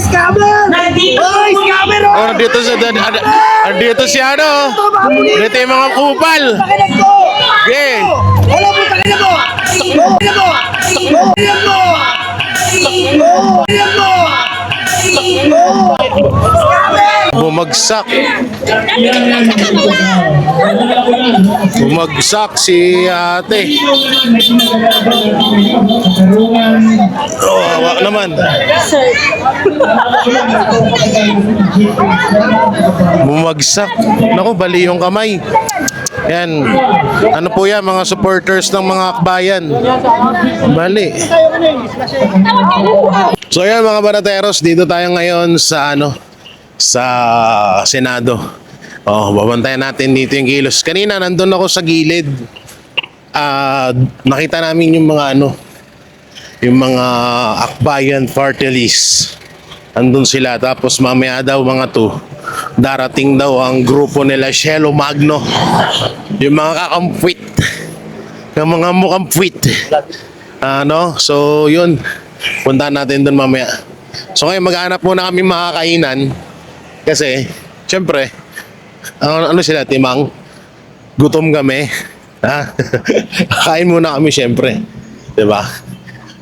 scammer! Oy, scammer! Oh, nandito si ano. Dito yung mga kupal. Pakinig ko! Okay. Wala po, pakinig mo! Pakinig mo! Pakinig mo! Pakinig mo! Bumagsak. Bumagsak si ate. Oh, hawak naman. Bumagsak. Naku, bali yung kamay. Yan. Ano po yan, mga supporters ng mga akbayan. Bali. So yan mga banateros, dito tayo ngayon sa sa Senado. Oh, babantayan natin dito yung kilos. Kanina nandun ako sa gilid. Nakita namin yung mga yung mga akbayan party list. Andun sila, tapos mamaya daw mga darating daw ang grupo nila Shelo Magno. Yung mga kakampwit. Yung mga mukhang puwit. So yun. Puntahan natin doon mamaya. So ngayon maghanap muna kami makakainan. Kasi, syempre, sila, timang? Gutom kami. Ha? Kain muna kami syempre. Diba?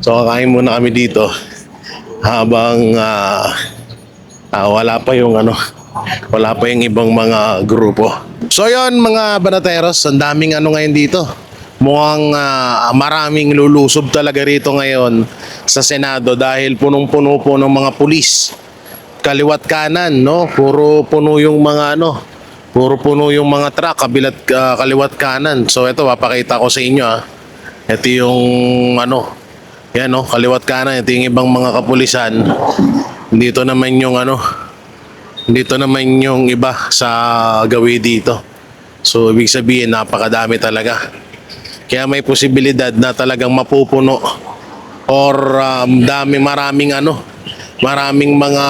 So kakain muna kami dito. Habang wala pa yung wala pa yung ibang mga grupo. So yun mga banateros, ang daming ngayon dito. Mukhang maraming lulusob talaga rito ngayon sa Senado dahil punong-puno po ng mga pulis. Kaliwat kanan, no? Puro puno yung mga puro puno yung mga truck kaliwat kanan. So ito papakita ko sa inyo Ito yung yan kaliwat kanan, ito yung ibang mga kapulisan. Dito naman yung dito naman yung iba sa gawi dito. So ibig sabihin napakadami talaga. Kaya may posibilidad na talagang mapupuno or maraming mga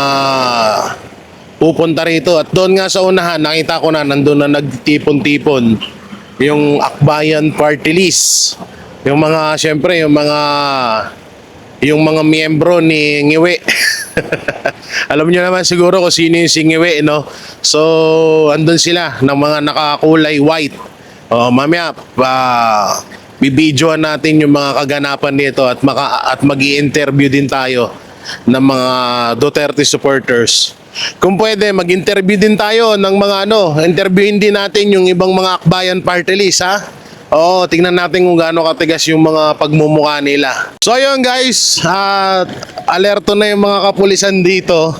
pupunta rito. At doon nga sa unahan, nakita ko na nandun na nagtipon-tipon yung akbayan party list. Yung mga, syempre, yung mga miyembro ni Ngiwi. Alam niyo naman siguro kung sino yung si Ngiwi, no? So, andun sila ng mga nakakulay white. Mamaya, bibidyoan natin yung mga kaganapan dito at mag-i-interview din tayo ng mga Duterte supporters. Kung pwede, mag-interview din tayo ng mga interviewin din natin yung ibang mga akbayan party list, ha? Oo, tingnan natin kung gaano katigas yung mga pagmumukha nila. So ayun guys, alerto na yung mga kapulisan dito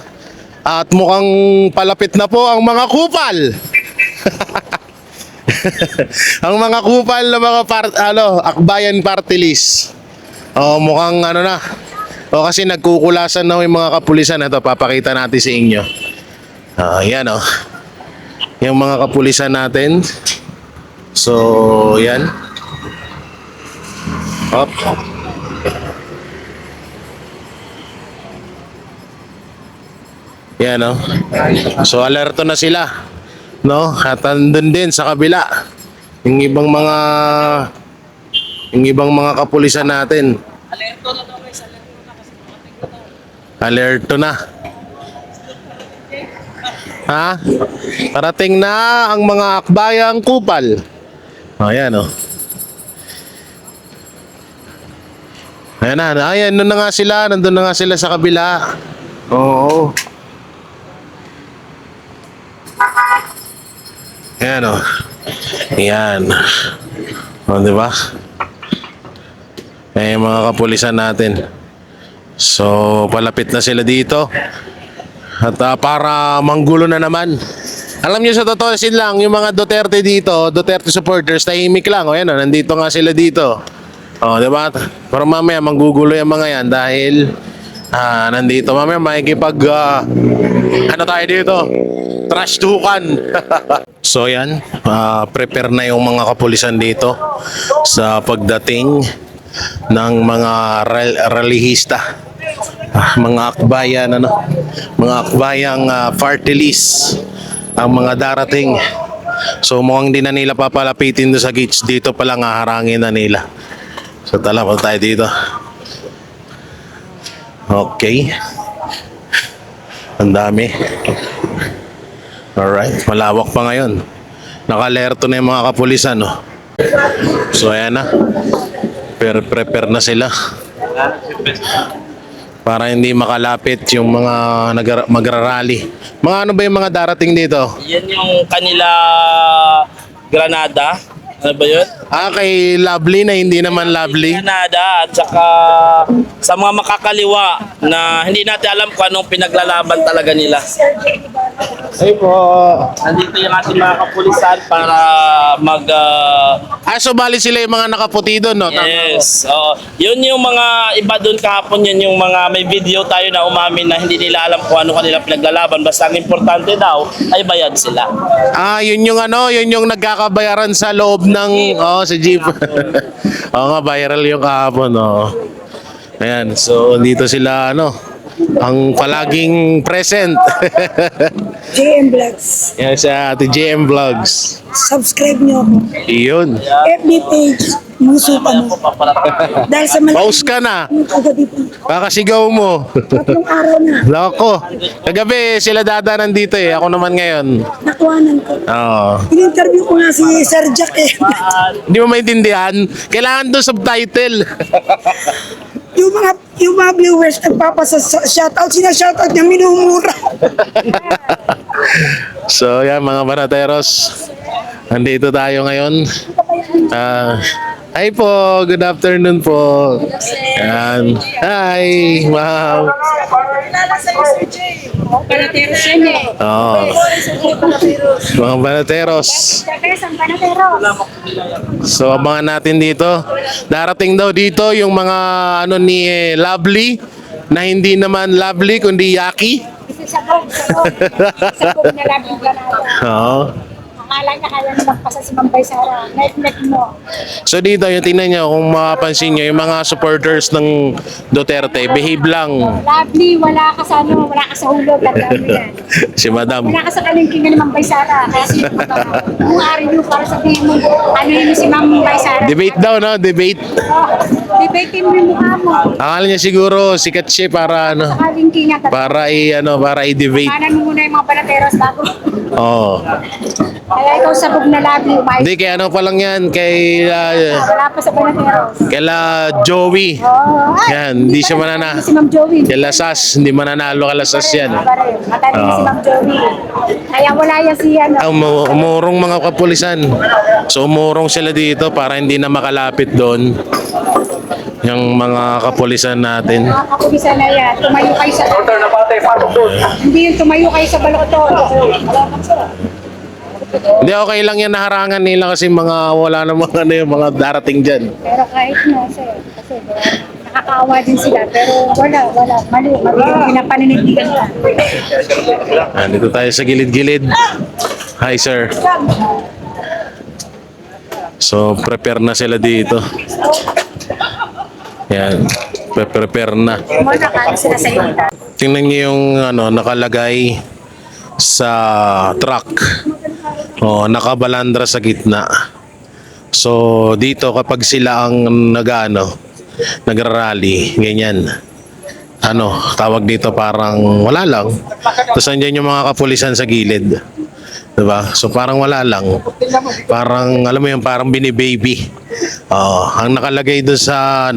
at mukhang palapit na po ang mga kupal. Ang mga kupal na mga akbayan party list. Mukhang na. Kasi nagkukulasan na yung mga kapulisan. Ito, papakita natin sa inyo. Yan yung mga kapulisan natin. So, yan. Up. Yan So, alerto na sila. No? At andun din sa kabila yung ibang mga kapulisan natin. Alerto na daw guys, alerto na kasi makating na daw. Alerto na. Ha? Parating na ang mga akbayang kupal. Ayan Ayan na. Ayan, nandun na nga sila sa kabila. Oo. Ayan Ayan. Diba? Yung mga kapulisan natin. So, palapit na sila dito. At para manggulo na naman. Alam niyo sa totoo lang, yung mga Duterte dito, Duterte supporters, tahimik lang. Ayan nandito nga sila dito. Diba? Pero mamaya manggugulo yung mga yan dahil nandito. Mamaya makikipag tayo dito? Trash tukan. So yan, prepare na yung mga kapulisan dito sa pagdating ng mga relihista, mga akbayan mga akbayang party list ang mga darating. So mukhang di na nila papalapitin doon sa gates, dito pa lang haharangin na nila. So tala pa tayo dito. Okay. Ang dami. Alright, malawak pa ngayon. Nakalerto na yung mga kapulisan, no? So, ayan na. Prepare na sila. Para hindi makalapit yung mga magrarally. Mga ano ba yung mga darating dito? Yan yung kanila Granada. Ano ba yun? Kay Lovely na hindi naman Lovely. Granada at saka sa mga makakaliwa na hindi natin alam kung anong pinaglalaban talaga nila. Ay po. Nandito yung ating mga kapulisan para mag... So bali sila yung mga nakaputi doon, no? yes. Yun yung mga iba doon kahapon, yun yung mga may video tayo na umamin na hindi nila alam kung ano kanila pinaglalaban. Basta ang importante daw ay bayad sila. Yun yung ano, yun yung nagkakabayaran sa loob ng sa jeep. Oo nga, viral yung kahapon, no. Ayan, so dito sila ano, ang palaging present. JM Vlogs. Yan sa Ate JM Vlogs. Subscribe niyo ako. Iyon. FB page. Musupan mo. Dahil sa Pause ka na. kagabi po. Kakasigaw mo. 3 araw na. Loko. Kagabi sila Dada nandito eh. Ako naman ngayon. Nakuhanan ko. Oo. In-interview ko nga si Sir Jack eh. Hindi mo maintindihan? Kailangan doon subtitle. yung mga viewers nagpapasa-shoutout. Sina-shoutout niya minumura. So yan mga banateros. Nandito tayo ngayon. Hi po, good afternoon po. Yan. Hi, ma'am. Panateros yan eh. Oh. Mga banateros. So abangan natin dito. Darating daw dito yung mga ano ni Lovely na hindi naman Lovely kundi Yaki. Sabog na lang yung ganado. Oo. Akala niya kaya na magpasa si Mambay Sara. Net mo. So dito yung tingnan nyo kung mapapansin nyo yung mga supporters ng Duterte behave lang. Lovely, wala ka sa ano, wala ka sa hulog. Tandaan mo yan. Si Madam. Wala ka sa kalingkingan ni Mambay Sara. Kaya sino ka kung ari nyo para sabihin mo, ano yun si Mambay Sara. Debate daw, no? Debate. Debate mo yung mukha mo. Akala niya siguro sikat siya para ano, Sa kalingkingan. para i-debate. Kanan mo muna yung mga palateros bago. Oo. Kaya ikaw sabog na Lovely. Umayos. Hindi, kay ano pa lang yan, kay Wala pa sa palateros. kaila Joey. Yan, hindi siya manana. Si Ma'am Joey. Kaila Sas, hindi mananalo kala Sas yan. Matalim si Ma'am Joey. Kaya wala yan si ano. Umurong mga kapulisan. So umurong sila dito para hindi na makalapit doon yung mga kapulisan natin. Mga kapulisan na yan, tumayo kayo sa... Hindi yung tumayo kayo sa balokton. Hindi, okay lang yan, naharangan nila kasi mga wala namang ano yung mga darating dyan. Pero kahit na, sir, kasi nakakaawa din sila. Pero wala. Mali yung pinapaninindigan ka. Dito tayo sa gilid-gilid. Hi sir. So prepare na sila dito. Yan. Prepare na. Muna ka, sila sa inita. Tingnan niyo yung ano, nakalagay sa truck. Nakabalandra sa gitna. So dito kapag sila ang nagrarally, ganyan. Tawag dito parang wala lang. Tapos andyan yung mga kapulisan sa gilid. Diba? So parang wala lang. Parang alam mo yung parang binibaby. Ang nakalagay doon sa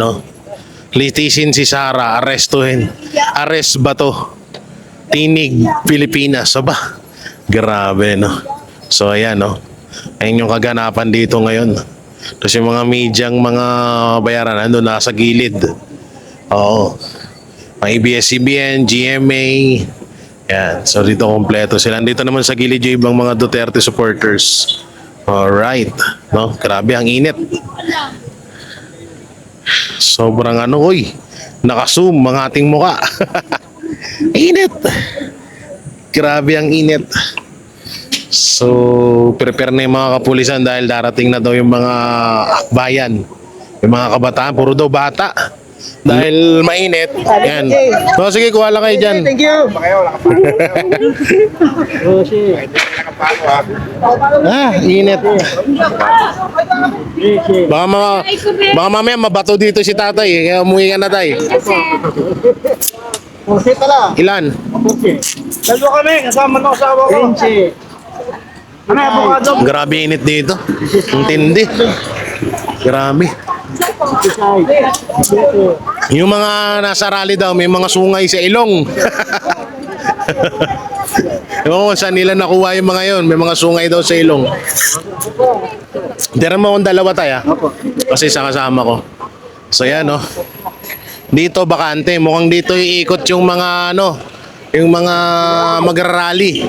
litisin si Sara, arrestuhin. Arrest ba to? Tinig Pilipinas. So ba? Grabe, no? So ayan, no? Ayun yung kaganapan dito ngayon. Tapos yung mga medyang mga bayaran nandun nasa gilid. Oo. Mga ABS-CBN, GMA. Yan. So dito kompleto sila. Dito naman sa gilid yung ibang mga Duterte supporters. Alright. No? Grabe ang init. Sobrang naka-zoom mga ating muka. Init. Grabe ang init. So, prepare na yung mga kapulisan dahil darating na daw yung mga akbayan. Yung mga kabataan, puro daw bata. Dahil mainit. Yan. So, sige, kuha lang kayo dyan. Thank you. Init. Baka mamaya mabato dito si tatay. Kaya umuwi ka na, tay. Kasi, Kursi pala. Ilan? Kursi. Dalawa kami, kasama ng asawa ko. Kursi. Ano, abogado? Grabe init dito. Ang tindi. Grabe. Yung mga nasa rally daw, may mga sungay sa ilong. Ewan ko saan nila nakuha yung mga yon. May mga sungay daw sa ilong. Tira mo akong dalawa tayo. Kasi isa kasama ko. So yan, no. Dito bakante. Mukhang dito iikot yung mga ano, yung mga magrarally.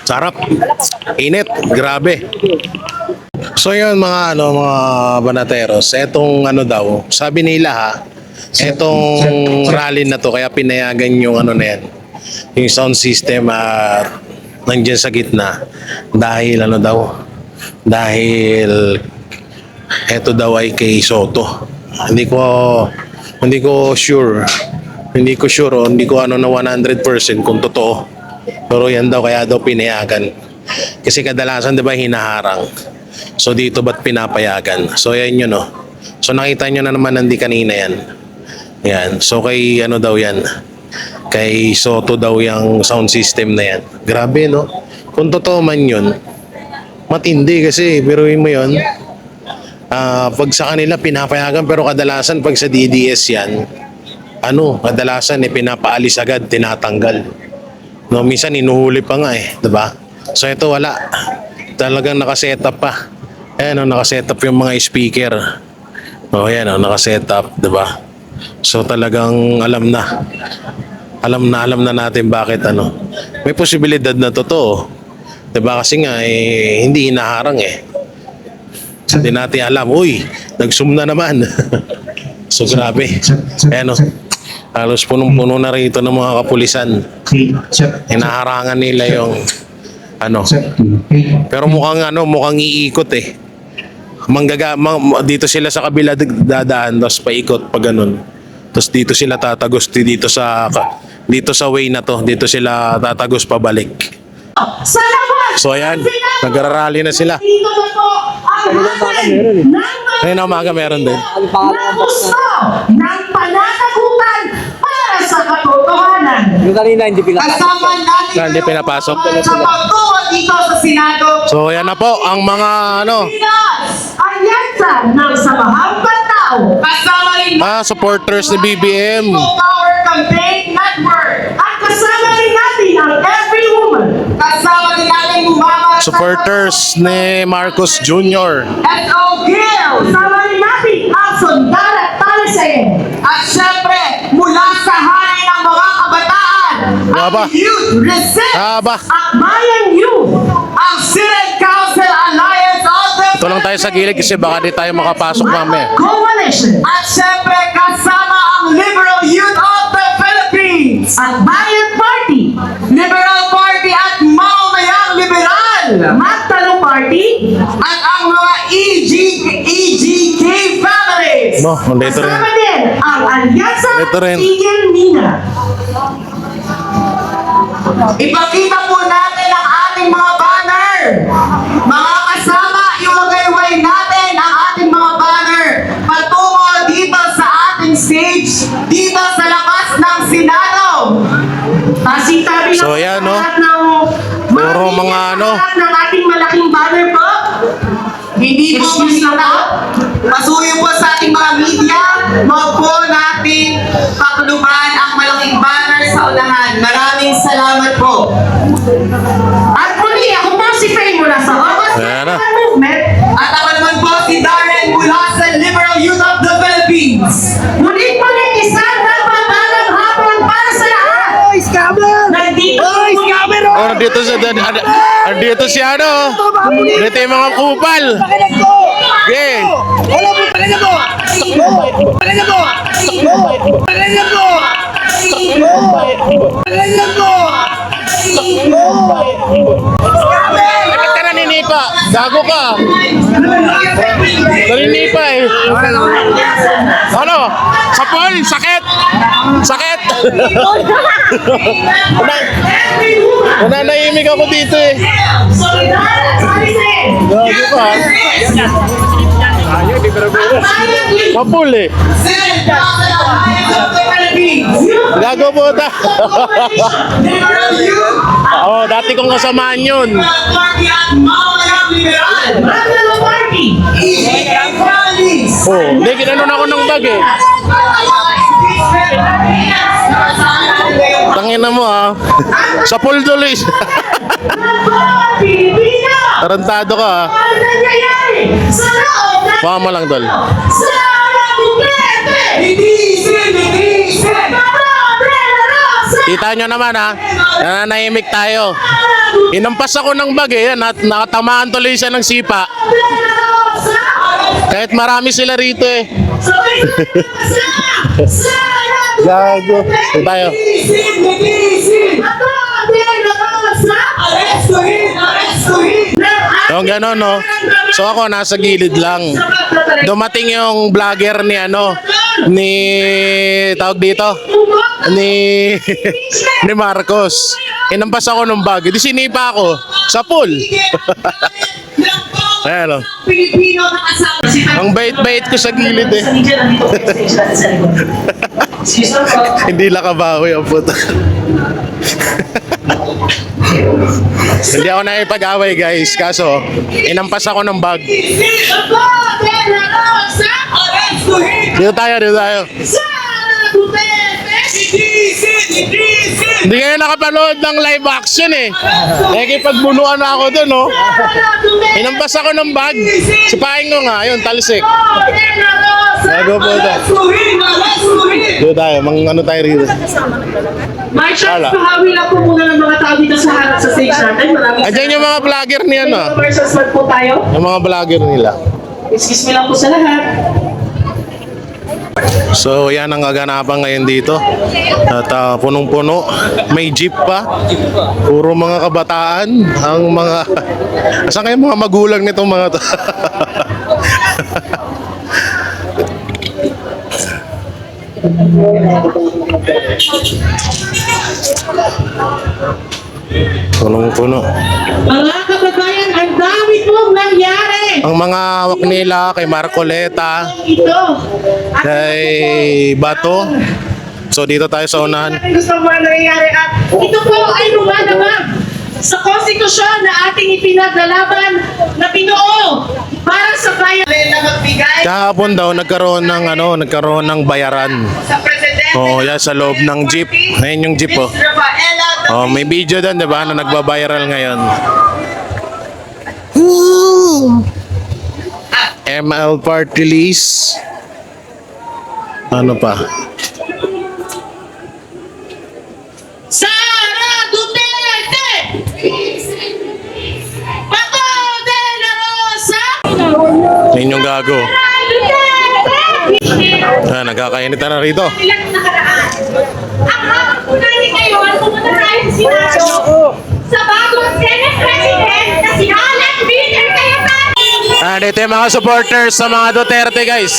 Sarap. Init. Grabe. So yun mga ano, mga banateros, etong ano daw, sabi nila ha, etong rally na to kaya pinayagan yung ano na yan, yung sound system at nandiyan sa gitna dahil ano daw, dahil eto daw ay kay Soto. Hindi ko sure o hindi ko ano na 100% kung totoo. Pero yan daw kaya daw pinayagan. Kasi kadalasan 'di ba hinaharang. So dito ba't pinapayagan? So yan yun, no. So nakita nyo na naman nandi kanina yan. Yan. So kay ano daw yan? Kay Soto daw yung sound system na yan. Grabe, no. Kung totoo man yun, matindi kasi biruin mo yun. Pag sa kanila pinapayagan pero kadalasan pag sa DDS yan, ano, kadalasan pinapaalis agad, tinatanggal. No, minsan inuhuli pa nga 'di ba? So ito wala. Talagang naka-setup pa. Ayan, naka-setup yung mga speaker. Oh, ayan, naka-setup, 'di ba? So talagang alam na natin bakit ano. May posibilidad na totoo. 'Di ba? Kasi nga hindi hinaharang Hindi natin alam, uy, nag-zoom na naman. So grabe. Ayan, halos punong-puno na rito ng mga kapulisan. Hinaharangan nila yung ano. Pero mukhang iikot dito sila sa kabila dadaan, tapos paikot pa ganun. Tapos dito sila tatagos dito sa way na to, dito sila tatagos pabalik. So ayan, nagrarally na sila. Ngayon umaga meron din. Ng pananagutan para sa katotohanan. Yung kanina hindi pinapasok. Kasama natin Hindi pinapasok. sa pagtungo dito sa Senado. So yan na po ang mga ano, Alyansa ng Samahang Pantao. Kasama rin supporters ni BBM. Power Campaign Network. At kasama rin natin ang Every Woman. Kasama rin natin bumaba Supporters ni Marcos Jr. S.O. Gil. Kasama rin natin ang Sundar at Talisen. At syempre, mula sa hari ng mga kabataan, Aba. ang Youth Resist Aba. at Bayan Youth, ang Senate Council Alliance of the Ito lang tayo sa gilid kasi baka di tayo makapasok mamaya. Coalition. At syempre, kasama ang Liberal Youth of the Philippines, ang Bayan Party, Liberal Party at Mamamayang Liberal, Magtalong Party, at ang mga EGK families. No, nandito rin. Kasama din ang Alyansa Nandito rin. Tigil Mina. Ipakita po natin ang ating mga banner. Mga kasama, ilagayway natin ang ating mga banner patungo dito sa ating stage, dito sa labas ng Senado. Pasitabi na So, po yan, sa no? lahat ng Puro mga ano. lahat ng ating malaking banner po. Hindi po makita. Pasuyo po sa ating mga media. Huwag po natin pakuluban ang malaking banner sa unahan. Maraming salamat po. At muli, ako po si Faye mula sa August Ayan na. Movement. At ako naman po si Darren mula sa Liberal Youth of the Philippines. Muli, isang napatalang hapon para sa lahat. Oy, scammer! Nandito Oy, scammer! Oh, dito si ano. Dito yung mga kupal. Pakinig ko! Okay. Wala mo, pakinig mo! Pakinig mo! Pakinig mo! Pakinig mo! Bakit ka naninipa? Gago ka. Naninipa Ano? Sa pool? Sakit? Sakit! Nananahimik ako dito eh. Gago ka. Mapul eh. Gago po ta. Oo, dati kong kasamaan yun. Oh, hindi, ginanon ako ng bag eh. Tangina mo ah. Sa pool tuloy. Tarantado ka ah. Baka mo lang tol. Kita nyo naman ha. Nananahimik tayo. Inampas ako ng bag eh. Nakatamaan tuloy siya ng sipa. Kahit marami sila rito eh. Gago. Ito tayo. Yung gano'n no. So ako nasa gilid lang. Dumating yung vlogger ni tawag dito ni ni Marcos. Inampas ako ng bag. Di sinipa ako sa pool. Ayan o. Ang bait-bait ko sa gilid eh. Hindi nakabawi ang puto. Hindi ako nakipag-away guys. Kaso, inampas ako ng bag. Dito tayo. Hindi kayo nakapanood ng live action eh. Nakikipagbunuan na ako dun oh. Inampas ako ng bag. Sipahin ko nga, yun, talsik. Gago po ito. Dito tayo, ano tayo rito. May chance pahawi lang po muna ng mga tao dito sa harap sa stage natin. Maraming Andiyan yung mga vlogger niya no. commercials man po tayo. Yung mga vlogger nila. Excuse me lang po sa lahat. So yan ang kaganapan ngayon dito. At punong-puno. May jeep pa. Puro mga kabataan. Ang mga... Asan kayo mga magulang nitong mga to? Punong-puno. Mga kababayan, ang dami pong nangyari. Ang mga hawak nila kay Marcoleta, Ito. kay Bato. So dito tayo sa unahan. Gusto mo na nangyari at ito po ay lumalabag sa konstitusyon na ating ipinaglalaban na binuo para sa bayan na magbigay Kahapon daw nagkaroon ng bayaran. sa presidente. Oh, yan sa loob ng jeep. Ayun yung jeep oh. Miss Rafaela Oh, may video doon, 'di ba, na nagba-viral ngayon. ML Party List. Ano pa? Sara Duterte! Bato de la Rosa! Yun yung gago. Nagkakainitan na rito. Ilang nakaraan. Ang hawak po natin ngayon, pumunta tayo sa Senado sa bagong Senate President na si Alan Peter Cayetano. Dito yung mga supporters sa mga Duterte, guys.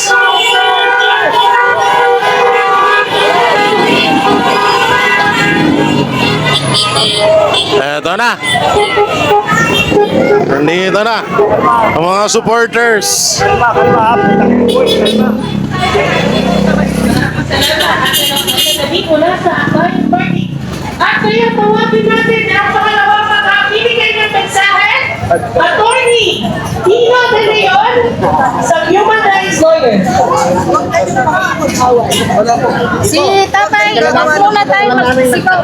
Eto na. Nandito na ang mga supporters. Mula sa Bayan Party. At kaya tawagin natin ang pangalawang makakibigay ng mensahe, Attorney Tino De Leon sa Human Rights Lawyer. Si tatay, muna tayo magsisigaw.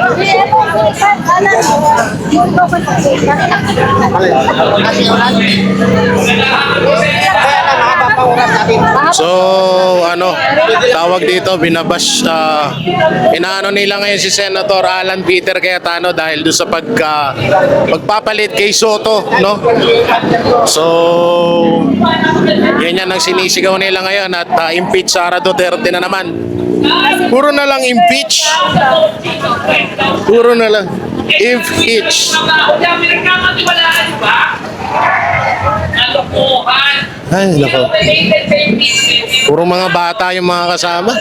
So, tawag dito, binabash, inaano nila ngayon si Senator Alan Peter Cayetano dahil doon sa pagpapalit kay Soto, no? So, yan ang sinisigaw nila ngayon at impeach Sara Duterte na naman. Puro na lang impeach. Puro na lang impeach. Pinagkakatiwalaan ba? Kalokohan. Ay, nako. Puro mga bata yung mga kasama.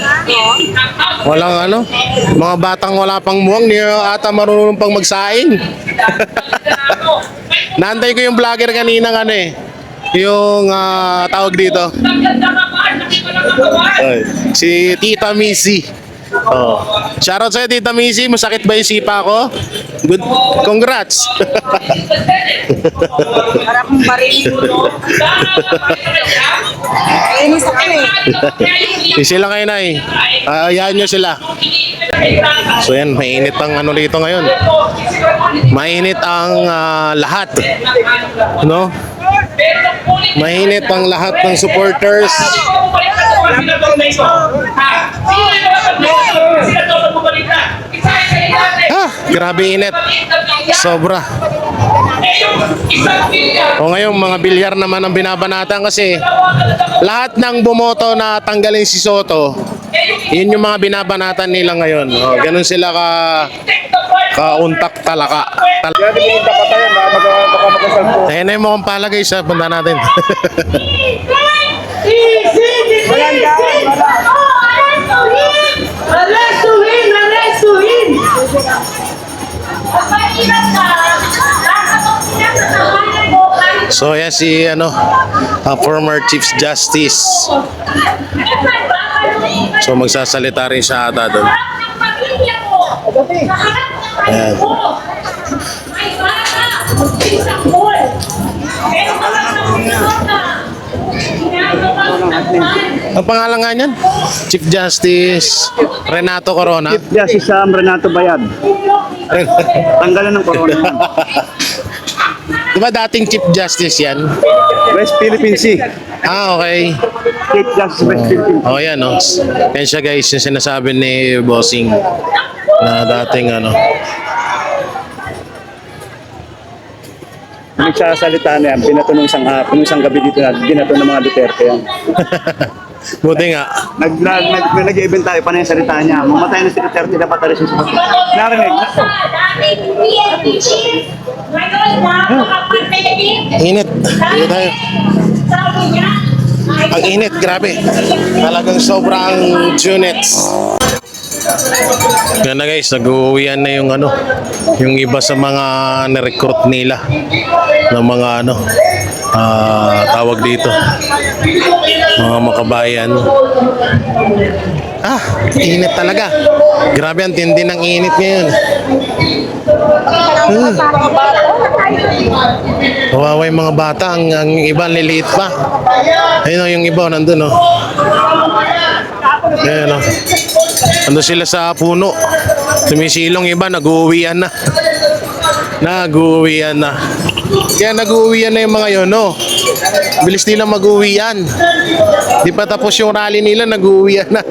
Walang ano, mga batang wala pang muwang, niyo ata marunong pang magsaing. Naantay ko yung vlogger kanina ano eh. Yung tawag dito. Ay, si Tita Missy. Oh. Shoutout sa'yo, Tita Missy. Masakit ba yung sipa ko? Good. Congrats. Para kong barilin mo. Inis ako eh. Sila kayo na eh. Ayahan nyo sila. So yan, mainit ang ano dito ngayon. Mainit ang lahat. No? Mainit ang lahat ng supporters. Grabe init. Sobra. O ngayon, mga bilyar naman ang binabanatan kasi lahat ng bumoto na tanggalin si Soto, yun yung mga binabanatan nila ngayon. O, ganun sila kauntak talaka. Ayun na yung mukhang palagay sa punta natin. So yan si former Chief Justice. So magsasalita rin siya ata doon. Ayan. Ang pangalan nga niyan? Chief Justice Renato Corona. Chief Justice Renato Bayad. Tanggalan ng corona. Di ba dating Chief Justice yan? West Philippine Sea. Okay. Chief Justice West Philippine Sea. Oh yan no. Yan siya guys, yung sinasabi ni Bossing na dating Nagsasalita na yan, binato nung isang gabi dito na binato ng mga Duterte yan. Buti nga. Nag-event tayo pa na yung salita niya. Mamatay na si Duterte, dapat alisin siya. Narinig. Init. Dito tayo. Ang init, grabe. Talagang sobrang units. Yan na guys, nag-uwian na yung yung iba sa mga na-recruit nila ng mga tawag dito, mga makabayan. Init talaga. Grabe ang tindi ng init ngayon. Kawawa yung mga bata, ang iba liliit pa. Ayun yung iba nandun Ayan Ando sila sa puno. Sumisilong iba, nag-uwian na. Nag-uwian na. Kaya nag-uwian na yung mga yun, Bilis nila mag-uwian. Di pa tapos yung rally nila, nag-uwian na.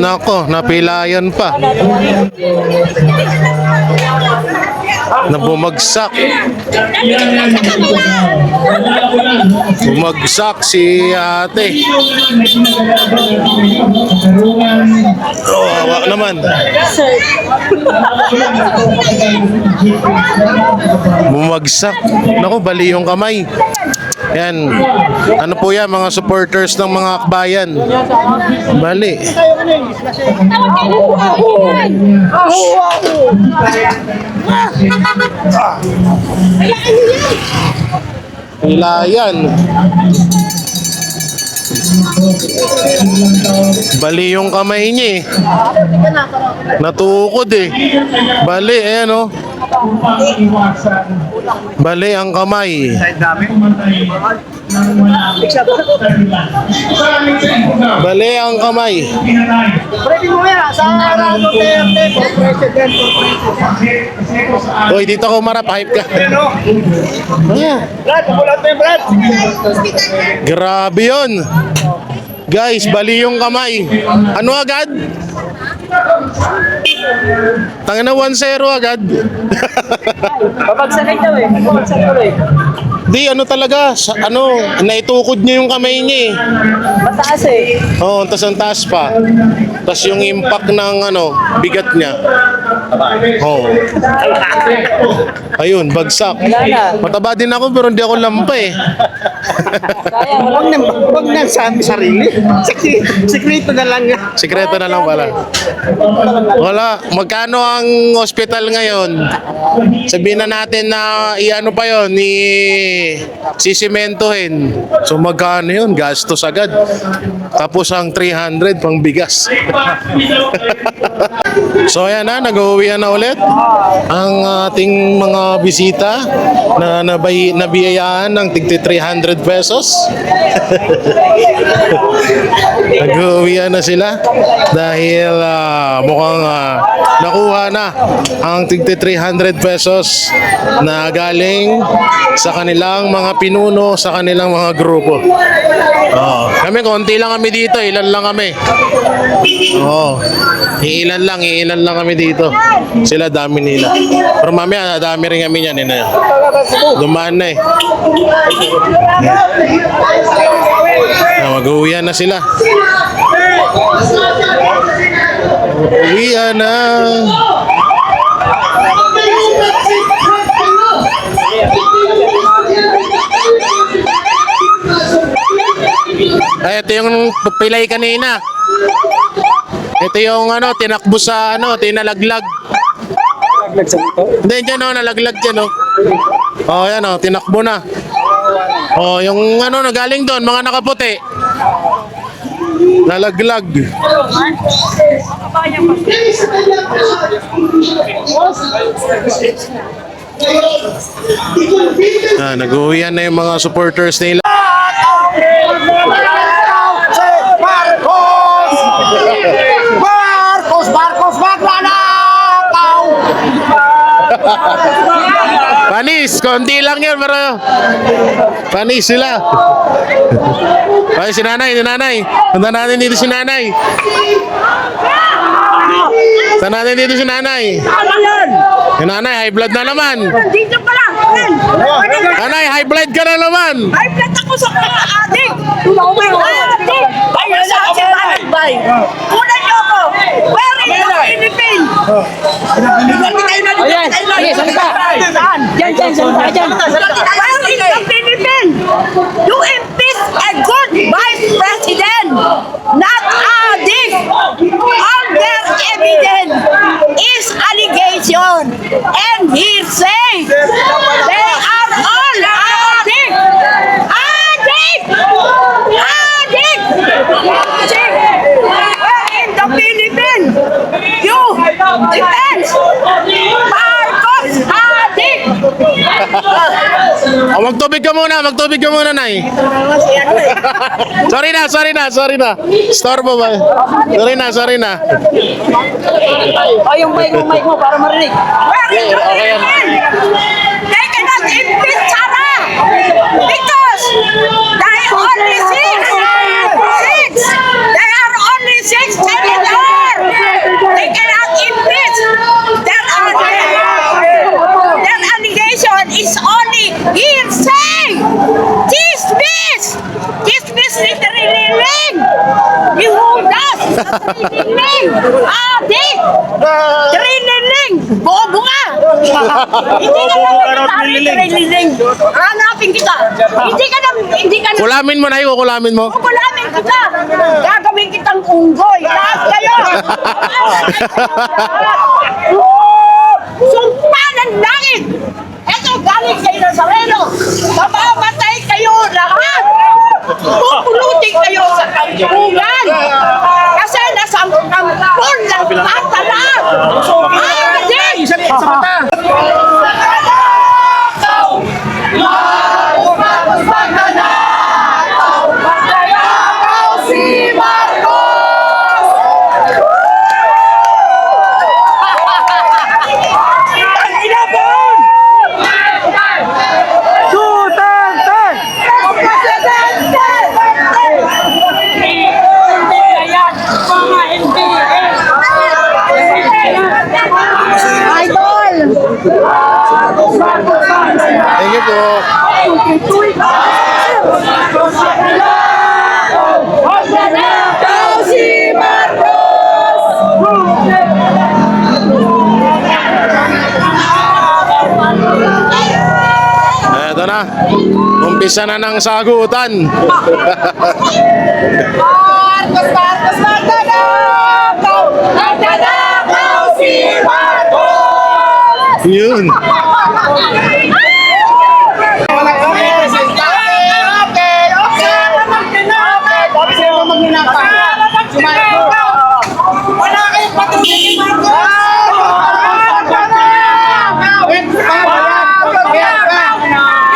Nako, napilayan pa. Na bumagsak. Bumagsak si ate. Awa naman. Bumagsak. Naku, bali yung kamay. Yan. Ano po yan, mga supporters ng mga akbayan. Bali. Hilayan. Bali yung kamay niya Natukod Bali, ayan Bali ang kamay. Bali ang kamay. Pwede mo yan, sa Duterte, for president, Hoy, dito ko marap, hype ka. Brad, pupulat mo yung Brad. Grabe yun. Guys, bali yung kamay. Ano agad? Tangina 1-0 agad. Babagsakin daw Babagsak daw Di, talaga, naitukod niya yung kamay niya Mataas Oo, tas ang taas pa. Tas yung impact ng bigat niya. Oo. Ayun, bagsak. Mataba din ako pero hindi ako lampa eh. Huwag na sarili. Sikreto na lang yan. Sikreto na lang pala. Wala. Magkano ang hospital ngayon? Sabihin na natin na iano pa yon, sisimentohin. So magkano yun? Gastos agad. Tapos ang 300 pang bigas. So ayan na, nag-uwi na ulit ang ating mga bisita na nabiyayaan ng tigti 300 pesos. Nag-uwi na sila dahil mukhang nakuha na ang tigti 300 pesos na galing sa kanilang mga pinuno, sa kanilang mga grupo. Kami konti lang kami dito, ilan lang kami. Ilan lang kami dito. Sila dami nila. Pero mamaya dami rin kami niyan. Dumaan na eh. Mag-uwian na sila. Uwian na. Ay, ito yung pilay kanina. Ito yung tinakbo sa tinalaglag. Hindi, dyan nalaglag dyan yan tinakbo na. Yung nagaling doon, mga nakaputi. Nalaglag. Nag-uwian na yung mga supporters nila. Marcos, magnanakaw! Panis, konti lang yun, pero panis sila. Ay, si nanay. Punta natin dito si nanay. Si nanay, high blood na naman. Dito pa lang. Nanay, high blood ka na naman. Ay, plat ako sa mga adik. Adik. Ay, sa akin malagay. Kunan niyo ako. Where is the Philippines? Ayan, salita. Diyan, salita dyan. Where is the Philippines? You impeach a good vice president, not adik. All their evidence is allegation and hearsay. They are all adik. Where in the Philippines? You defense Marcos adik. Magtubig ka muna, nay. Sorry na. Storbo ba? Sorry na. Yung mic mo para marinig. Where is the Philippines? They cannot impeach Sara because they only six. They are only six senators. They cannot impeach. Their allegation is only hearsay. Dismiss literally. Ihudas. Trililing. Adik. Trililing. Bobo ka. Hindi ka naman trililing. Hanapin kita. Hindi ka na. Kulamin mo, nay. Kulamin mo. Kukulamin kita. Gagawin kitang unggoy. Lahat kayo. Sumpa ng langit. Ito galing kay Nazareno. Mamamatay kayo lahat. Pupulutin kayo sa kampungan. Kasi nasa kampun ng tatalag. Adik! Sa mata. Idol! Umpisa na ng sagutan. Marcos, Marcos, magnanakaw! Magnanakaw si Marcos! Yun. Wala kayong patuloy, Marcos!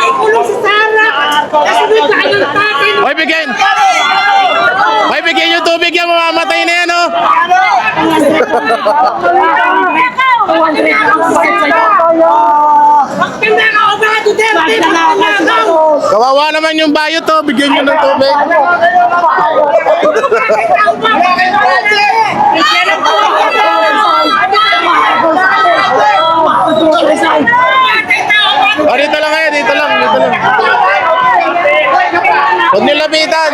Ikulong si Sara! Kasunod ka ng tatin! Hoy, bigyan! Hoy, bigyan yung tubig yan, mamamatay na yan, oh! Magnanakaw ba, Duterte? Magnanakaw! Kawawa naman yung bayot, oh. Bigyan nyo ng tubig. Oh, dito lang kayo, dito lang, dito lang. Huwag niyo lapitan.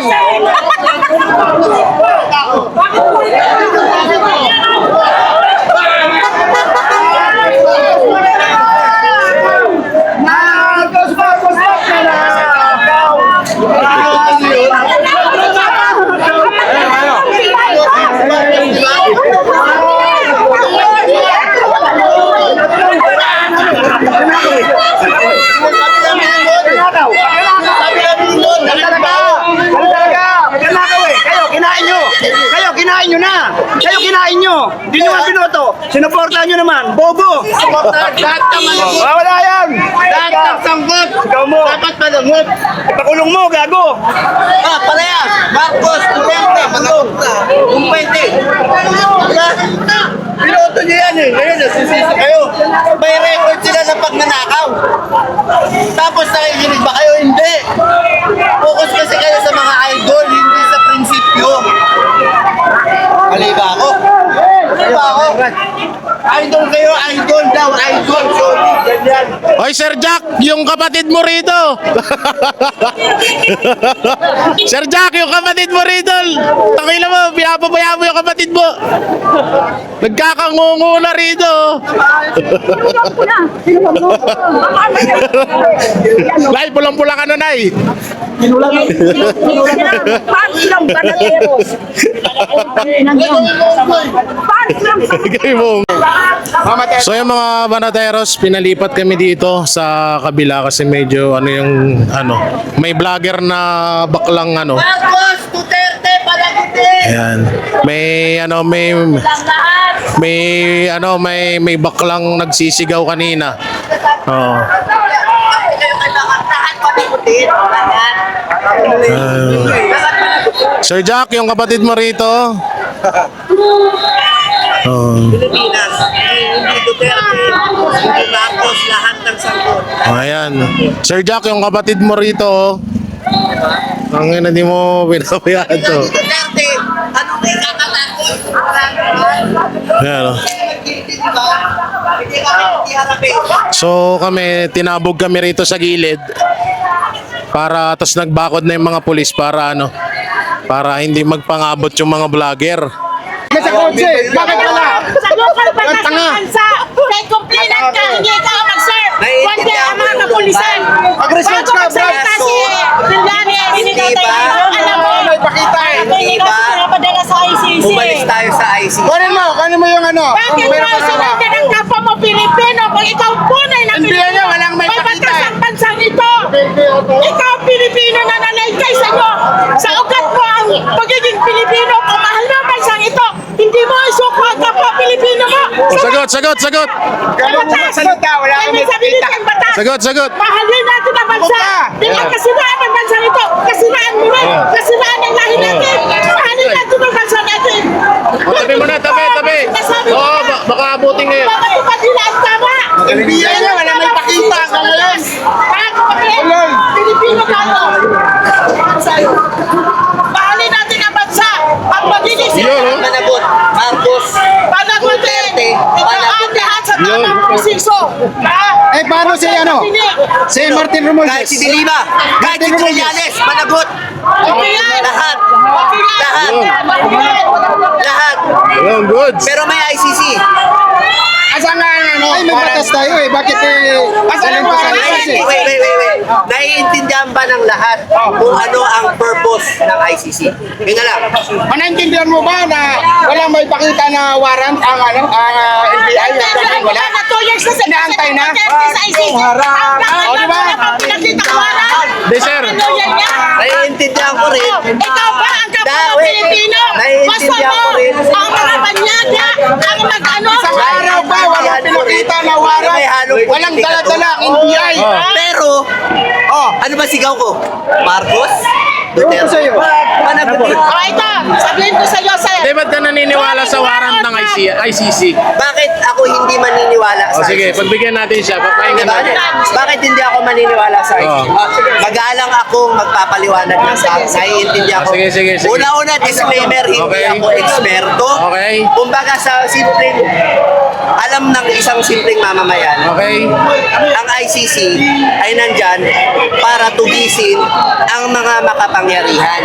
Kayo kinain nyo! Hindi nyo nga binoto! Sinuportahan nyo naman! Bobo! Lahat ng malagot. Wala yan! Lahat ng sangkot. Ikaw mo! Dapat malagot. Ipakulong mo, gago! Parehas. Marcos, Duterte, malagot na. Kung pwede. Piloto niyo yan eh. Ngayon, nasisisi kayo. May record sila sa pagnanakaw. Tapos nakikinig ba kayo? Hindi. Focus kasi kayo sa mga idol, hindi sa prinsipyo. Mali ba ako? Mali ba ako? Idol kayo, idol daw, idol. Sorry, ganyan. Hoy, Sir Jack, yung kapatid mo rito. Sir Jack, yung kapatid mo rito. Tangina mo, pinapapaya mo yung kapatid mo. Nagkakangungo na rito. Nay, pulang-pula ka na, Nay. So yung mga banateros, pinalipat kami dito sa kabila kasi medyo may vlogger na baklang Marcos, Duterte, palagutin! ayan. May baklang nagsisigaw kanina. Oh. Kayo kailangan lahat palagutin. Lahat. Sir Jack, yung kapatid mo rito. Oh. Pilipinas, hindi Duterte, hindi Marcos, lahat ng sangkot. Ayan. Sir Jack, yung kapatid mo rito. Ang ina, di mo pinabayaan to. Duterte, ano na ikakatakot? Ayan. Oh. Hindi ba? Hindi kami harapin. So kami, tinabog kami rito sa gilid. Tapos nagbakod na yung mga pulis para hindi magpangabot yung mga vlogger. Sa kotse! Bakit wala? Sa local batas ng bansa, kay complainant ka, hindi ka mag-serve. Kundi ang mga kapulisan. Mag-response Bago ka, magsalita Brad. si Villani, hindi ka tayo. Alam mo, May pakita eh. hindi ka pinapadala sa ICC. Umalis tayo sa ICC. Kunin mo yung Bakit mo sinundan ang kapwa mo Pilipino kung ikaw tunay na Hindi Pilipino? yan, walang may pakita batas eh. ang bansang ito. Ikaw Pilipino na nanaykay sa iyo. Sa ugat mo ang pagiging Pilipino kung mahal mo ang bansang ito. Hindi mo isuko ang kapwa Pilipino mo. Oh, sagot. Ganun magsalita, wala kang may pakita. Sagot. Mahalin natin ang bansa. Di ba kasiraan ang bansa nito? Kasiraan mo rin. Kasiraan ang lahi natin. Mahalin natin ang bansa natin. Oh, tabi mo na, tabi. Oo, baka abutin ngayon. Bakit ba nila ang tama? Hindi yan, wala may pakita ka ngayon. Pilipino tayo. Mahalin natin ang bansa. Ang pagiging Yun, Managot, Marcos, panagutin. Duterte, Ito ang lahat sa tamang proseso. Eh, paano si Si Martin kahit Romualdez. si Dilima, kahit si Trillanes, managot. Okay yan. Lahat. Okay yan. Lahat. Okay yan. Lahat. Yun, good. Pero may ICC. Asan nga ano? Ay, may batas tayo eh. Bakit Asan ang warrant? Wait. Naiintindihan ba ng lahat kung ano ang purpose ng ICC? Yun na lang. Naintindihan mo ba na walang may pakita na warrant ang NBI? Wala. Na 2 years na sa Inaantay na? sa ICC. O, di ba? Pinakita ko warrant. Di, sir. Ano yan niya? Naiintindihan ko rin. Ikaw ba ang kapwa Pilipino? Gusto Naiintindihan mo ko rin. ang mga banyaga, ang mag-ano? Isang araw ba walang pinakita na warrant? Walang dala-dala ang NBI. Pero, Oh. ano ba sigaw ko? Marcos? Duterte? Panagutin. O ito, sabihin ko sa iyo, sir. Di ba't ka naniniwala sa warrant ng ICC? Bakit ako hindi maniniwala O sa sige, ICC? pagbigyan natin siya. Papahinggan Diba? natin. Bakit hindi ako maniniwala sa ICC? Oh. Mag-aalang akong magpapaliwanag ng sa naiintindihan ko. Sige. Una-una, disclaimer, hindi Okay. ako eksperto. Okay. Kumbaga sa simpleng, alam ng isang simpleng mamamayan, Okay? ang ICC ay nandyan para tugisin ang mga makapangyarihan.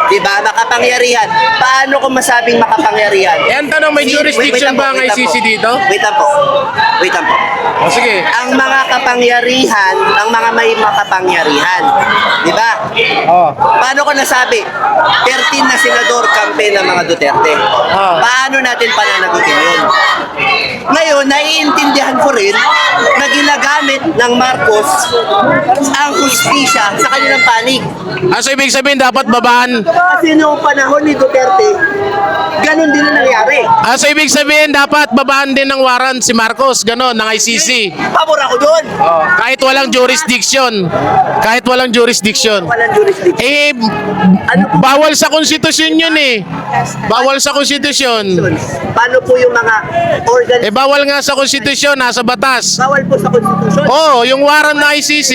Diba? Makapangyarihan. Paano ko masabing makapangyarihan? Yan tanong, may jurisdiction ba ang ICC dito? Wait lang po. O sige. Ang mga kapangyarihan, ang mga may makapangyarihan. Di ba? Oh. Paano ko nasabi? 13 na senador campaign ng mga Duterte. Paano natin pananagutin yun? Ngayon, naiintindihan ko rin na ginagamit ng Marcos ang hustisya sa kanilang panig. So ibig sabihin dapat babaan. Kasi noong panahon ni Duterte, ganun din ang nangyari. So ibig sabihin dapat babaan din ng warrant si Marcos, ganon, ng ICC. Pabor ako doon. Kahit walang jurisdiction. Walang jurisdiction. Bawal sa konstitusyon yun eh. Bawal sa konstitusyon. Paano po yung mga organ? Bawal nga sa konstitusyon, nasa batas. Bawal po sa konstitusyon. Yung warrant ng ICC.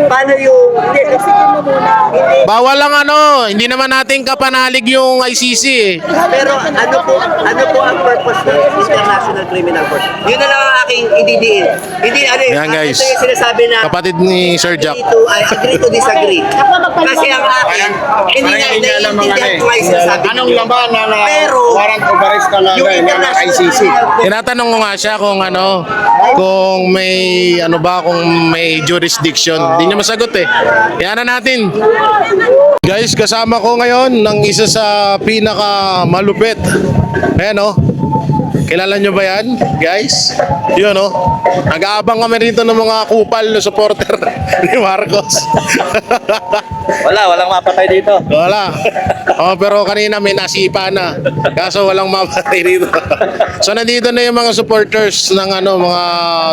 Paano yung... Hindi. Bawal lang hindi naman natin kapanalig yung ICC eh. Pero ano po ang purpose ng International Criminal Court? Yun na lang ang aking ididiin. Hindi, Yan, guys. ito yung sinasabi na Kapatid ni Sir Jack. agree to disagree. Kasi ang akin, hindi na naiintindihan ko nga yung sinasabi. Anong laban na Pero, warrant of arrest na yung ng International ICC? Tinatanong ko nga siya kung kung may jurisdiction. Hindi niya masagot eh. Yan na natin. Guys, kasama ko ngayon ng isa sa pinaka malupit. Ayan Kilala nyo ba yan, guys? Yun Nag-aabang kami rito ng mga kupal na supporter ni Marcos. Walang mapatay dito. Wala. Pero kanina may nasipa na. Kaso walang mapatay dito. So nandito na yung mga supporters ng mga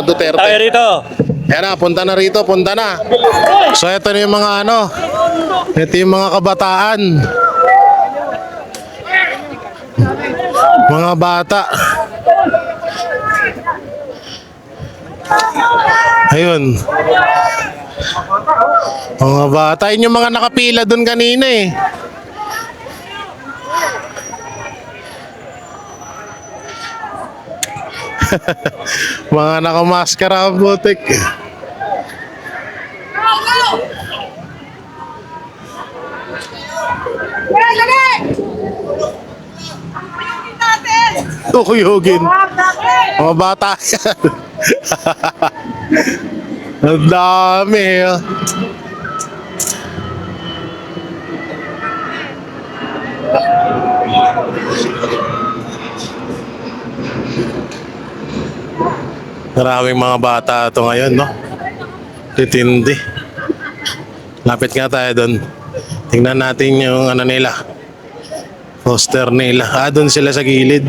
Duterte. Tayo rito. Yan na, punta na rito, punta na. So ito na yung mga ito yung mga kabataan. Mga bata. Ayun. Mga bata. Yun yung mga nakapila dun kanina eh. Mga nakamaskara ang butik. Tukuyugin. Mga bata yan. Ang dami. Maraming mga bata ito ngayon, Titindi. Lapit nga tayo doon. Tingnan natin yung nila. Poster nila. Doon sila sa gilid.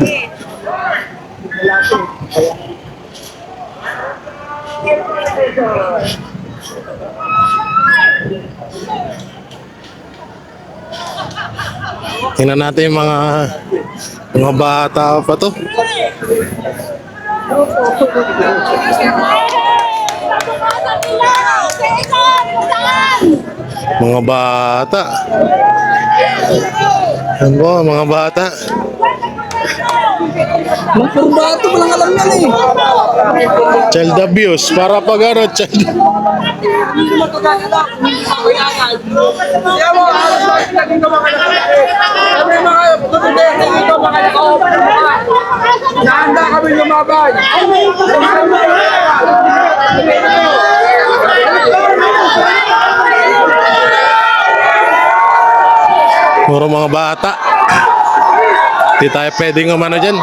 Tingnan natin yung mga bata pa to. Mga bata. Yan po, mga bata. Mga bato, walang alam yan eh. Child abuse. Para pag child Kaya mo, Nahanda kami lumaban. Puro mga bata. Hindi tayo pwedeng umano dyan.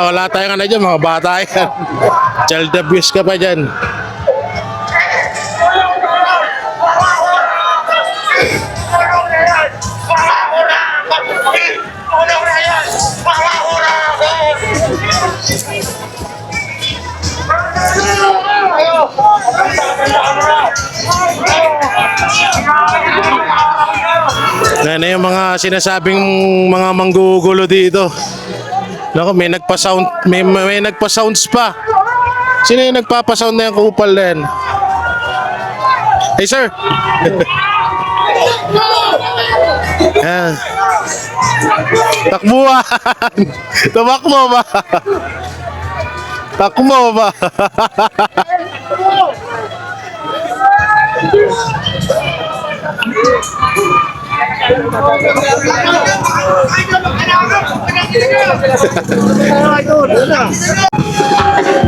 Wala tayong ano dyan, mga bata yan. Child abuse ka pa dyan. Yan na yung mga sinasabing mga manggugulo dito. Naku, may nagpa-sound, may nagpa-sounds pa. Sino yung nagpapa-sound na yung kupal na yan? Hey sir! Yan. Takbuhan! Tumakbo ba? Takbo ba?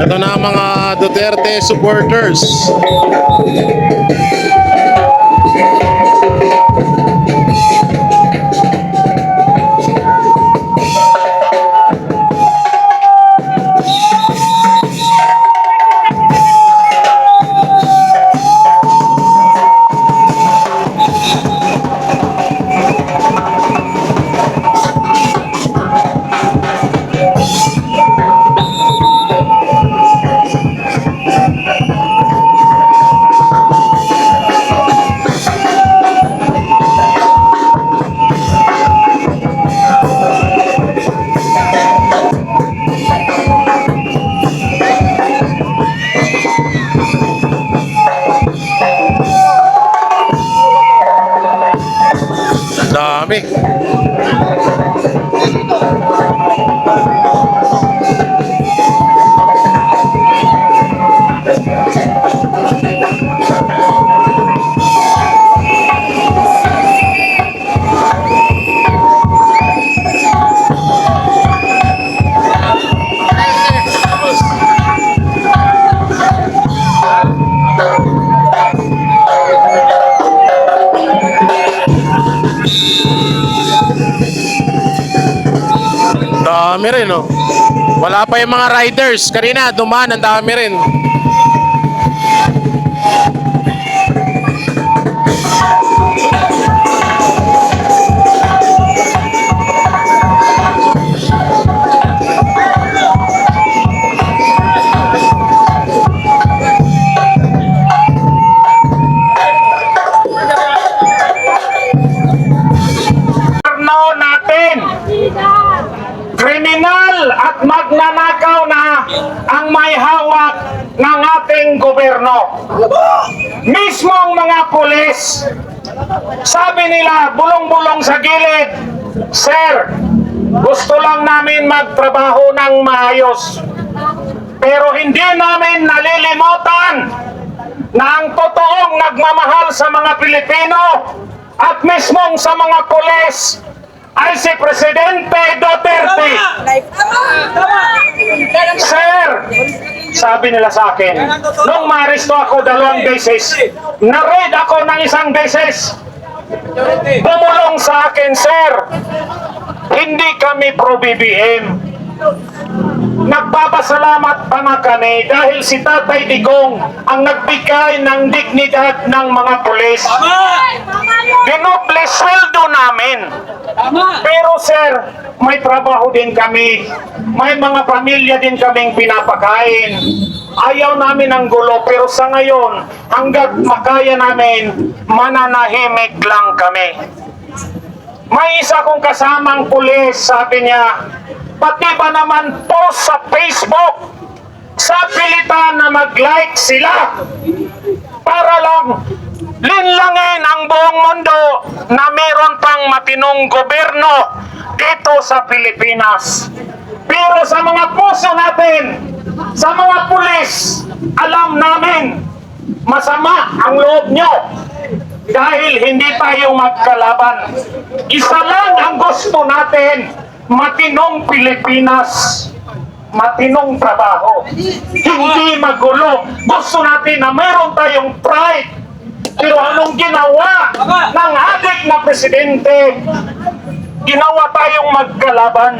Ito na ang mga Duterte supporters. Dami. Dami rin, no? Wala pa yung mga riders. Kanina, dumaan, ang dami rin. Kriminal at magnanakaw na ang may hawak ng ating gobyerno. Mismong mga pulis, sabi nila bulong-bulong sa gilid, "Sir, gusto lang namin magtrabaho ng maayos." Pero hindi namin nalilimutan na ang totoong nagmamahal sa mga Pilipino at mismong sa mga pulis ay si Presidente Duterte. Sir, sabi nila sa akin, nung maaresto ako 2 beses, na-raid ako ng 1 beses. Bumulong sa akin, sir. Hindi kami pro-BBM. Nagpapasalamat pa nga kami dahil si Tatay Digong ang nagbigay ng dignidad ng mga pulis. Dinoble sweldo namin. Pero sir, may trabaho din kami. May mga pamilya din kaming pinapakain. Ayaw namin ng gulo, pero sa ngayon, hanggat makaya namin, mananahimik lang kami. May isa kong kasamang pulis, sabi niya, pati ba naman post sa Facebook sa pilitan na mag-like sila para lang linlangin ang buong mundo na meron pang matinong gobyerno dito sa Pilipinas. Pero sa mga puso natin, sa mga pulis, alam namin masama ang loob nyo dahil hindi tayo magkalaban. Isa lang ang gusto natin, matinong Pilipinas, matinong trabaho, hindi magulo. Gusto natin na mayroon tayong pride. Pero anong ginawa ng adik na presidente? Ginawa tayong magkalaban.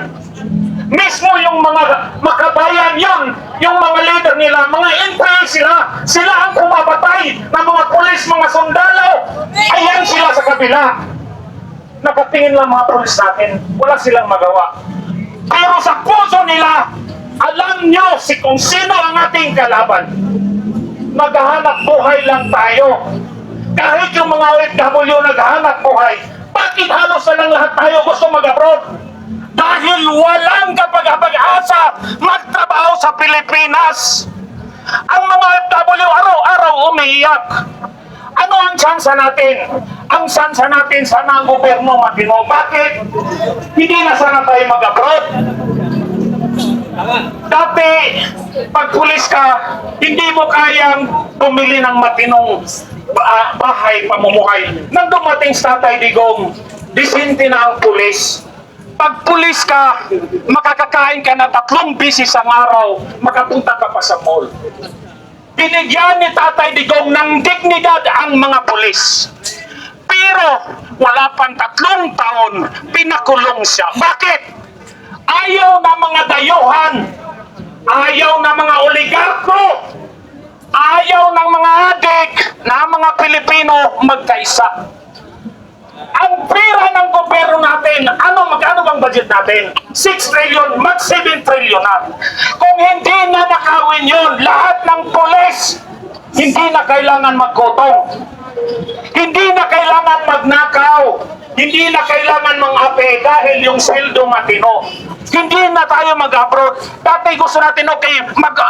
Mismo yung mga makabayan yon, yung mga leader nila, mga entry sila ang kumapatay ng mga pulis, mga sundalo. Ayan sila sa kabila. Nakatingin lang mga pulis natin, wala silang magawa. Pero sa puso nila, alam nyo kung sino ang ating kalaban. Maghahanap buhay lang tayo. Kahit yung mga OFW naghahanap buhay, bakit halos na lang lahat tayo gusto mag-abroad? Dahil walang kapag-asa magtrabaho sa Pilipinas. Ang mga OFW araw-araw umiiyak. Ano ang tsansa natin? Ang tsansa natin, sana ang gobyerno matino. Bakit? Hindi na sana tayo mag-abroad. Dati, pag pulis ka, hindi mo kayang bumili ng matinong bahay, pamumuhay. Nang dumating sa Tatay Digong, disente na ang pulis. Pag pulis ka, makakakain ka na 3 beses ang araw, makapunta ka pa sa mall. Binigyan ni Tatay Digong ng dignidad ang mga pulis. Pero wala pang 3 taon, pinakulong siya. Bakit? Ayaw na mga dayuhan, ayaw na mga oligarko, ayaw ng mga adik na mga Pilipino magkaisa. Ang pera ng gobyerno natin, magkano bang budget natin? 6 trillion, mag 7 trillion na. Kung hindi na nakawin yun, lahat ng pulis, hindi na kailangan magkotong. Hindi na kailangan magnakaw. Hindi na kailangan mang-ape dahil yung sweldo matino. Hindi na tayo mag-abroad. Dati gusto natin, okay,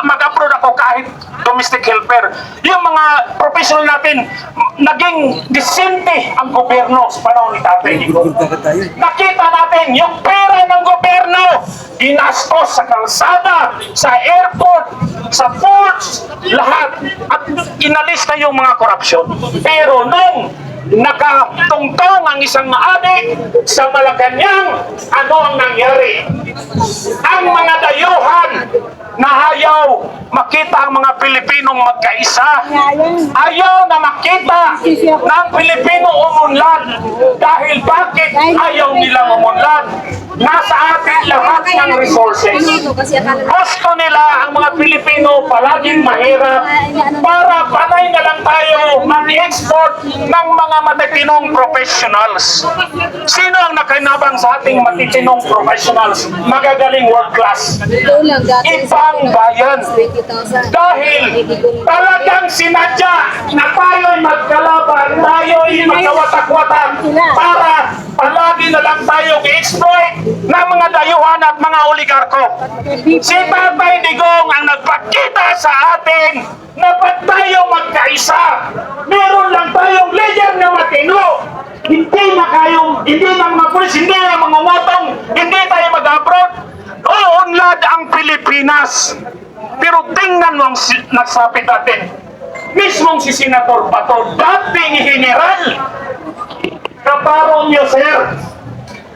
mag-abroad ako kahit domestic helper. Yung mga professional natin, naging disente ang gobyerno sa panahon ni Tatay Digong. Nakita natin yung pera ng gobyerno, ginastos sa kalsada, sa airport, sa ports, lahat. At inalis na yung mga korupsyon. Pero nung nakatungtong ang isang adik sa Malacanang, ano ang nangyari? Ang mga dayuhan na ayaw makita ang mga Pilipinong magkaisa, ayaw na makita na ang Pilipino umunlad. Dahil bakit ayaw nilang umunlad? Nasa atin lahat ng resources. Gusto nila ang mga Pilipino palaging mahirap para panay na lang tayo mag-export ng mga matitinong professionals. Sino ang nakinabang sa ating matitinong professionals? Magagaling world class. Ibang bayan. Dahil talagang sinadya na tayo'y magkalaban, tayo'y magkawatak-watak para palagi na lang tayo i-exploit ng mga dayuhan at mga oligarko. Si Tatay Digong ang nagpakita sa atin na ba't tayo magkaisa? Meron lang tayong leader na matino. Hindi na mga pulis, hindi na mga ngotong, hindi tayo mag-abroad. Uunlad ang Pilipinas. Pero tingnan mo ang nagsapit natin. Mismong si Senator Bato, dating general. Kaparo niyo, sir.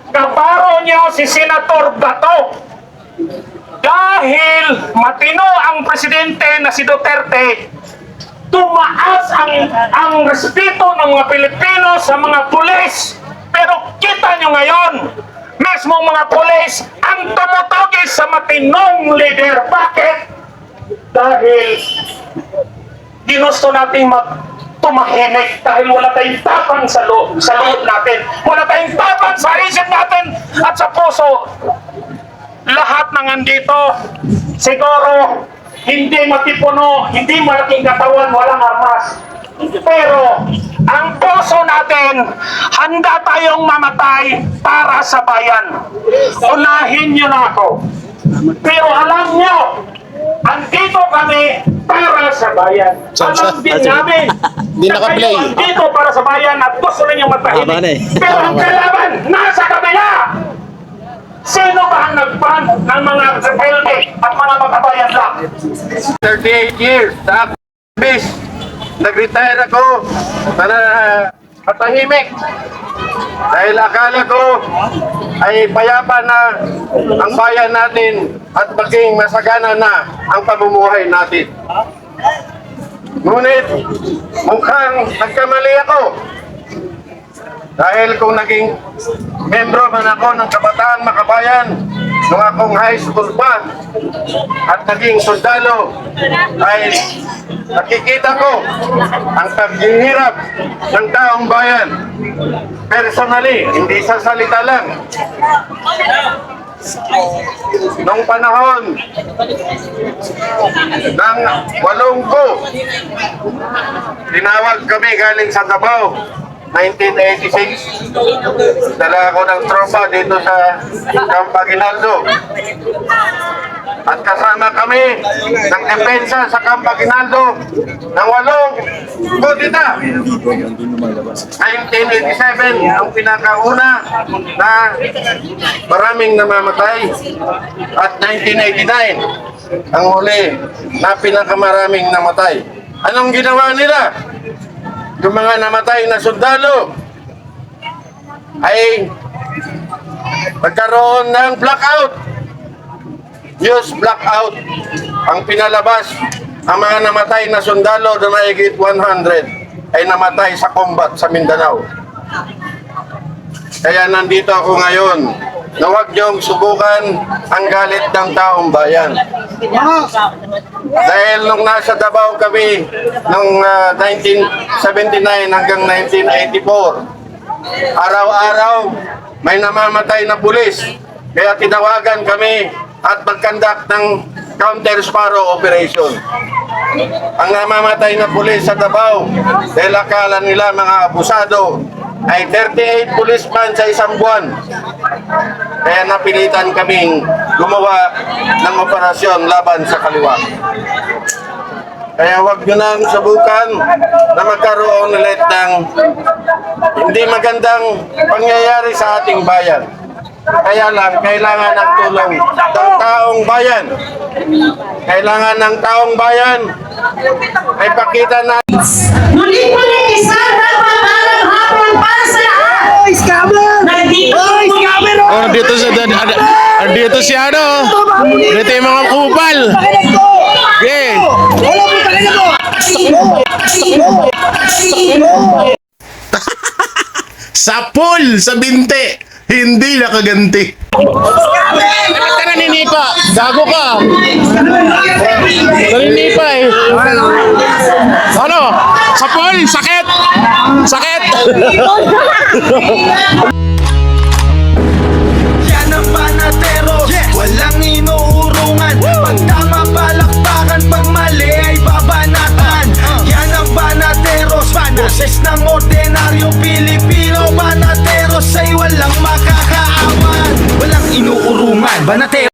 Kaparo niyo si Senator Bato. Dahil matino ang presidente na si Duterte, tumaas ang respeto ng mga Pilipino sa mga pulis. Pero kita nyo ngayon, may mismong mga pulis ang tumutugis sa matinong leader. Bakit? Dahil ginusto nating tumahimik dahil wala tayong tapang sa loob natin. Wala tayong tapang sa isip natin at sa puso. Lahat ng andito, siguro, hindi matipuno, hindi malaking katawan, walang armas. Pero, ang puso natin, handa tayong mamatay para sa bayan. Unahin niyo na ako. Pero alam niyo, andito kami para sa bayan. Alam din namin, Hindi na naka-play. kayo andito para sa bayan at gusto niyo matahimik. Pero ang kalaban, nasa kabila! Sino ba ang nag-ban ng mga rebelde at mga makabayan lang? 38 years sa activist. Nag-retire ako para matahimik. Dahil akala ko ay payapa na ang bayan natin at maging masagana na ang pamumuhay natin. Ngunit mukhang nagkamali ako. Dahil kung naging membro man ako ng Kabataan Makabayan nung akong high school pa at naging sundalo, ay nakikita ko ang paghihirap ng taong bayan. Personally, hindi sa salita lang. Nung panahon ng walonggo, tinawag kami galing sa Davao, 1986. Dala ako ng tropa dito sa Camp Aguinaldo. At kasama kami ng depensa sa Camp Aguinaldo ng 8 kudita. 1987 ang pinakauna na maraming namamatay. At 1989 ang huli na pinakamaraming namatay. Anong ginawa nila? Yung mga namatay na sundalo ay magkaroon ng blackout. News blackout ang pinalabas. Ang mga namatay na sundalo na mahigit 100 ay namatay sa combat sa Mindanao. Kaya nandito ako ngayon na huwag niyong subukan ang galit ng taong bayan. Dahil nung nasa Davao kami noong 1979 hanggang 1984, araw-araw may namamatay na pulis. Kaya tinawagan kami at mag-conduct ng counter sparrow operation. Ang namamatay na pulis sa Davao, dahil akala nila mga abusado, ay 38 policeman sa isang buwan. Kaya napilitan kaming gumawa ng operasyon laban sa kaliwa. Kaya huwag nyo nang subukan na magkaroon ulit ng hindi magandang pangyayari sa ating bayan. Kaya lang, kailangan ng tulong ng taong bayan. Kailangan ng taong bayan ay pakita na Muli po ng isang napapagandang hapon para sa lahat. Oh, scammer! Nandito Oh, dito si ano? Dito yung mga kupal. Okay. Sa pool, sa binte, hindi nakaganti. Bakit ka naninipa? Gago ka. Naninipa eh. Ano? Sa pool, sakit. Sakit. Yan ang banatero, walang inuurungan. Pag tama palakpakan, pag mali ay babanatan. Yan ang banateros, boses ng ordinaryong Pilipino. Banateros ay walang makakaawan, walang inuurungan. Banatero